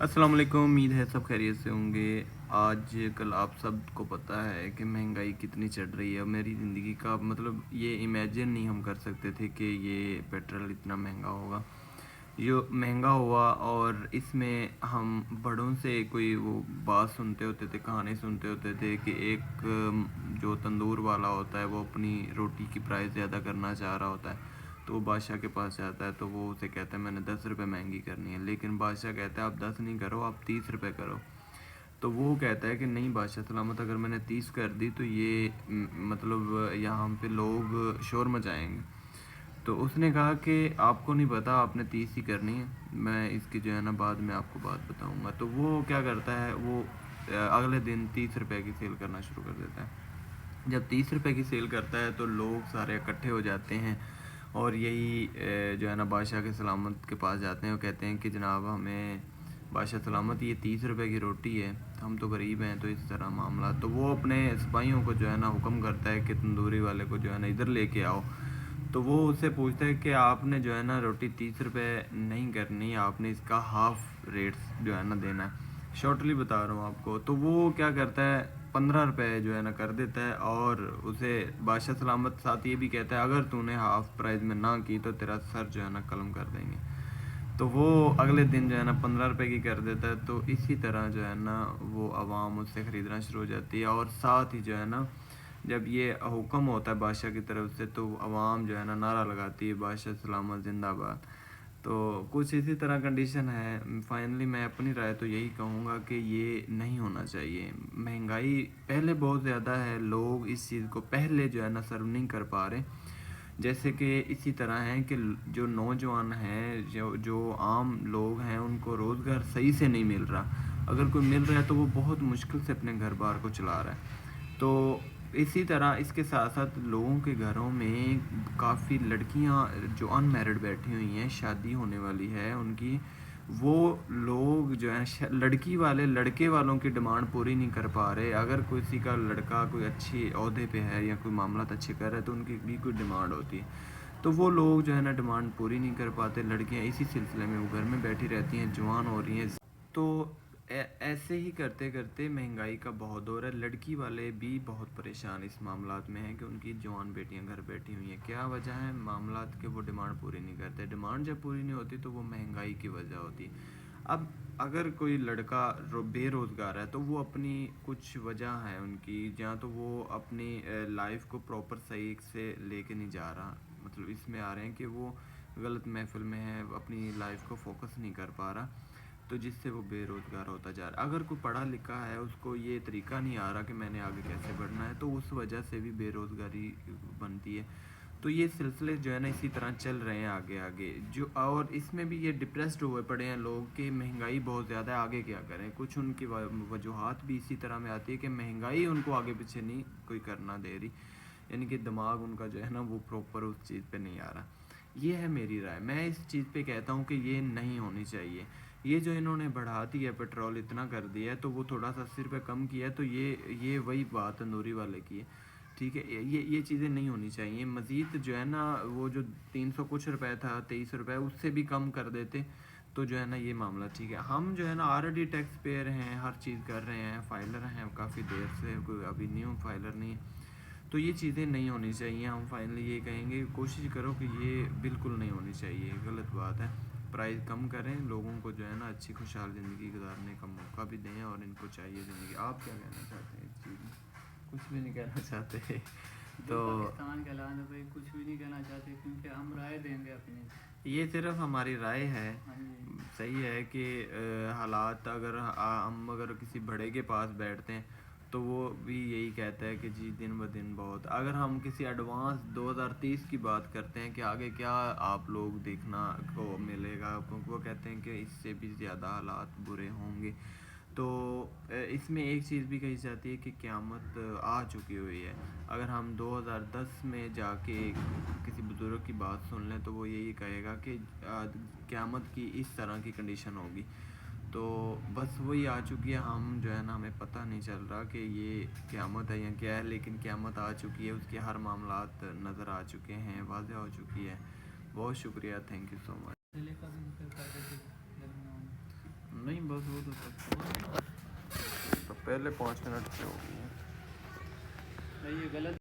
अस्सलाम वालेकुम। उम्मीद है सब खैरियत से होंगे। आज कल आप सब को पता है कि महंगाई कितनी चढ़ रही है। मेरी ज़िंदगी का मतलब ये इमेजिन नहीं हम कर सकते थे कि ये पेट्रोल इतना महंगा होगा। ये महंगा हुआ और इसमें हम बड़ों से कोई वो बात सुनते होते थे, कहानी सुनते होते थे कि एक जो तंदूर वाला होता है वो अपनी रोटी की प्राइस ज़्यादा करना चाह रहा होता है। तो वो बादशाह के पास जाता है, तो वो उसे कहता है मैंने 10 रुपये महंगी करनी है। लेकिन बादशाह कहता है आप 10 नहीं करो, आप 30 रुपये करो। तो वो कहता है कि नहीं बादशाह सलामत, अगर मैंने 30 कर दी तो ये मतलब यहाँ पे लोग शोर मचाएंगे। तो उसने कहा कि आपको नहीं पता, आपने 30 ही करनी है, मैं इसकी जो है ना बाद में आपको बात बताऊंगा। तो वो क्या करता है, वो अगले दिन 30 रुपये की सेल करना शुरू कर देता है। जब 30 रुपये की सेल करता है तो लोग सारे इकट्ठे हो जाते हैं और यही जो है ना बादशाह के सलामत के पास जाते हैं। वो कहते हैं कि जनाब हमें बादशाह सलामत ये 30 रुपये की रोटी है, हम तो गरीब हैं, तो इस तरह मामला। तो वो अपने सिपाहियों को जो है ना हुक्म करता है कि तंदूरी वाले को जो है ना इधर लेके आओ। तो वो उससे पूछता है कि आपने जो है ना रोटी 30 रुपये नहीं करनी, आपने इसका हाफ रेट जो है ना देना है। शॉर्टली बता रहा हूँ आपको। तो वो क्या करता है, 15 रुपये जो है ना कर देता है और उसे बादशाह सलामत साथ ये भी कहता है अगर तूने हाफ प्राइस में ना की तो तेरा सर जो है ना कलम कर देंगे। तो वो अगले दिन जो है ना 15 रुपये की कर देता है। तो इसी तरह जो है ना वो आवाम उससे ख़रीदना शुरू हो जाती है। और साथ ही जो है ना जब ये हुक्म होता है बादशाह की तरफ से तो आवाम जो है ना नारा लगाती है बादशाह सलामत ज़िंदाबाद। तो कुछ इसी तरह कंडीशन है। फाइनली मैं अपनी राय तो यही कहूँगा कि ये नहीं होना चाहिए। महंगाई पहले बहुत ज़्यादा है, लोग इस चीज़ को पहले जो है ना सर्व नहीं कर पा रहे। जैसे कि इसी तरह है कि जो नौजवान हैं, जो जो आम लोग हैं, उनको रोज़गार सही से नहीं मिल रहा। अगर कोई मिल रहा है तो वो बहुत मुश्किल से अपने घर बार को चला रहा है। तो इसी तरह इसके साथ साथ लोगों के घरों में काफ़ी लड़कियां जो अनमैरिड बैठी हुई हैं, शादी होने वाली है उनकी, वो लोग जो है लड़की वाले लड़के वालों की डिमांड पूरी नहीं कर पा रहे। अगर किसी का लड़का कोई अच्छी ओहदे पे है या कोई मामला अच्छे कर रहा है तो उनकी भी कोई डिमांड होती है। तो वो लोग जो है ना डिमांड पूरी नहीं कर पाते। लड़कियां इसी सिलसिले में वो घर में बैठी रहती हैं, जवान हो रही हैं। तो ऐसे ही करते करते महंगाई का बहुत दौर है। लड़की वाले भी बहुत परेशान इस मामलात में हैं कि उनकी जवान बेटियां घर बैठी हुई हैं। क्या वजह है मामलात के, वो डिमांड पूरी नहीं करते। डिमांड जब पूरी नहीं होती तो वो महंगाई की वजह होती है। अब अगर कोई लड़का बेरोज़गार है तो वो अपनी कुछ वजह है उनकी, या तो वो अपनी लाइफ को प्रॉपर सही से लेके नहीं जा रहा। मतलब इसमें आ रहे हैं कि वो गलत महफिल में है, अपनी लाइफ को फोकस नहीं कर पा रहा, तो जिससे वो बेरोज़गार होता जा रहा है। अगर कोई पढ़ा लिखा है, उसको ये तरीका नहीं आ रहा कि मैंने आगे कैसे बढ़ना है, तो उस वजह से भी बेरोज़गारी बनती है। तो ये सिलसिले जो है ना इसी तरह चल रहे हैं आगे आगे जो। और इसमें भी ये डिप्रेस्ड हुए पड़े हैं लोग कि महंगाई बहुत ज़्यादा है, आगे क्या करें। कुछ उनकी वजूहात भी इसी तरह में आती है कि महंगाई उनको आगे पीछे नहीं कोई करना दे रही, यानी कि दिमाग उनका जो है ना वो प्रॉपर उस चीज़ पे नहीं आ रहा। ये है मेरी राय। मैं इस चीज़ पे कहता हूँ कि ये नहीं होनी चाहिए। ये जो इन्होंने बढ़ा दी है, पेट्रोल इतना कर दिया है, तो वो थोड़ा सा 80 रुपये कम किया है, तो ये वही बात तंदूरी वाले की है। ठीक है, ये चीज़ें नहीं होनी चाहिए। मज़ीद जो है ना वो जो 300 कुछ रुपए था, 23 रुपये, उससे भी कम कर देते तो जो है ना ये मामला ठीक है। हम जो है ना ऑलरेडी टैक्स पेयर हैं, हर चीज़ कर रहे हैं, फाइलर हैं काफ़ी देर से, कोई अभी न्यू फाइलर नहीं है। तो ये चीज़ें नहीं होनी चाहिए। हम फाइनली ये कहेंगे कोशिश करो कि ये बिल्कुल नहीं होनी चाहिए, गलत बात है। प्राइस कम करें, लोगों को जो है ना अच्छी खुशहाल ज़िंदगी गुजारने का मौका भी दें, और इनको चाहिए ज़िंदगी। आप क्या कहना चाहते हैं इस चीज़ में? कुछ भी नहीं कहना चाहते जो तो पाकिस्तान के हालात है भाई कुछ भी नहीं कहना चाहते क्योंकि हम राय देंगे अपनी। ये सिर्फ हमारी राय है। हाँ जी। सही है कि हालात अगर हम अगर किसी बड़े के पास बैठते हैं तो वो भी यही कहता है कि जी दिन ब दिन बहुत। अगर हम किसी एडवांस 2030 की बात करते हैं कि आगे क्या आप लोग देखना को मिलेगा, क्योंकि वो कहते हैं कि इससे भी ज़्यादा हालात बुरे होंगे। तो इसमें एक चीज़ भी कही जाती है कि क़यामत आ चुकी हुई है। अगर हम 2010 में जाके किसी बुज़ुर्ग की बात सुन लें तो वो यही कहेगा कि क़यामत की इस तरह की कंडीशन होगी। तो बस वही आ चुकी है। हम जो है ना हमें पता नहीं चल रहा कि ये क़यामत है या क्या है, लेकिन क़यामत आ चुकी है, उसके हर मामलात नज़र आ चुके हैं, वाज़ेह हो चुकी है। बहुत शुक्रिया, थैंक यू सो मच। نہیں بس وہ تو پہلے 5 منٹ سے ہو گئی ہے. یہ غلط